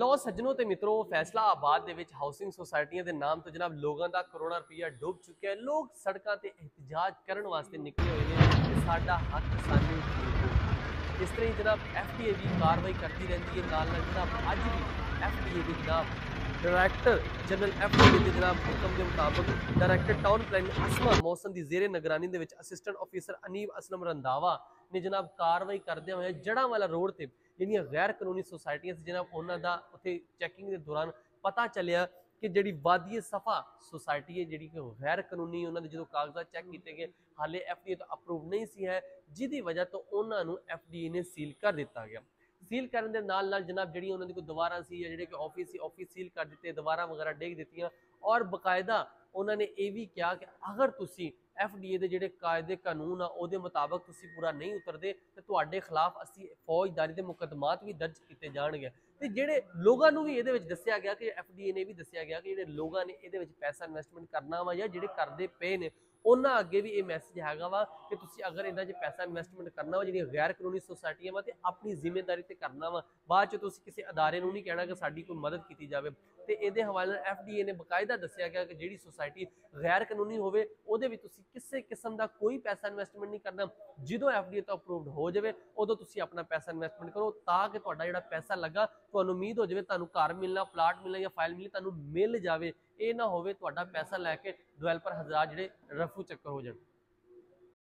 लो सज्जनों ते मित्रों फैसलाबाद दे विच हाउसिंग सोसाइटियां दे नाम तो जनाब लोगों का करोड़ों रुपया डूब चुका है। लोग सड़कों ते एहतजाज करने वास्ते निकले हुए हैं कि साडा हक सानू दे दो। इस तरह ही जनाब FDA भी कार्रवाई करती रहती है। नाल नाल जनाब अज भी FDA के जनाब डायरैक्टर जनरल FDA के जनाब हुक्म के मुताबिक डायरैक्टर टाउन प्लानिंग असमा मौसम की जेरे निगरानी दे विच असिस्टेंट ऑफिसर अनीब असलम रंधावा ने जनाब कार्रवाई करदे हुए जड़ा वाला रोड ते ਜਿਹੜੀਆਂ गैर कानूनी सोसाइटियां ਸੀ जनाब ਉਹਨਾਂ ਦਾ ਉੱਥੇ ਚੈਕਿੰਗ ਦੇ ਦੌਰਾਨ ਪਤਾ ਚੱਲਿਆ कि ਜਿਹੜੀ ਵਾਦੀਏ ਸਫਾ सोसाइटी है ਜਿਹੜੀ ਕਿ गैर कानूनी ਉਹਨਾਂ ਦੇ ਜਦੋਂ ਕਾਗਜ਼ਾਤ ਚੈੱਕ ਕੀਤੇ ਗਏ ਹਾਲੇ FDA ਤੋਂ ਅਪਰੂਵ ਨਹੀਂ ਸੀ ਹੈ ਜਿਹਦੀ ਵਜ੍ਹਾ ਤੋਂ ਉਹਨਾਂ ਨੂੰ FDA ਨੇ ਸੀਲ ਕਰ ਦਿੱਤਾ ਗਿਆ। सील करने के नाल नाल जनाब जी उन्होंने कोई दीवारा सी जो कि ऑफिस सी ऑफिस सील कर दिते दीवारा वगैरह डेग दित्तियां और बकायदा उन्होंने ये भी कहा कि अगर तुसी FDA के जोड़े कायदे कानून आ उहदे मुताबिक तुसी पूरा नहीं उतरते तो तुहाडे खिलाफ असी फौजदारी के मुकदमात भी दर्ज किए जाएंगे। तो जोड़े लोगों को भी ये दसिया गया कि FDA ने भी दसिया गया कि जो लोगों ने ये पैसा इन्वेस्टमेंट करना वा या जो करते पे ने उन्होंने अगे भी ये मैसेज हैगा वा कि तुसी अगर इन्हां 'च पैसा इन्वेस्टमेंट करना वा जिहड़ियां गैर कानूनी सोसाइटियां वा ते अपनी जिम्मेदारी ते करना वा। बाद च तुसी किसी अदारे नूं नहीं कहना कि साडी कोई मदद की जाए। तो ये हवाले FDA ने बकायदा दसिया गया कि जिहड़ी सोसाइटी गैर कानूनी होवे उहदे विच तुसी किसी किस्म का कोई पैसा इन्वेस्टमेंट नहीं करना। जो FDA तो अप्रूवड हो जाए उदों तुसी अपना पैसा इन्वेस्टमेंट करो ताकि तुहाडा जिहड़ा पैसा लगा तुहानूं उम्मीद हो जाए तुहानूं घर मिलना प्लाट मिलना या फाइल मिलनी तुहानूं मिल जाए। ये ना होवे तुहाडा पैसा लैके डिवेलपर हज़ार जिहड़े रफू चक्कर हो जाए।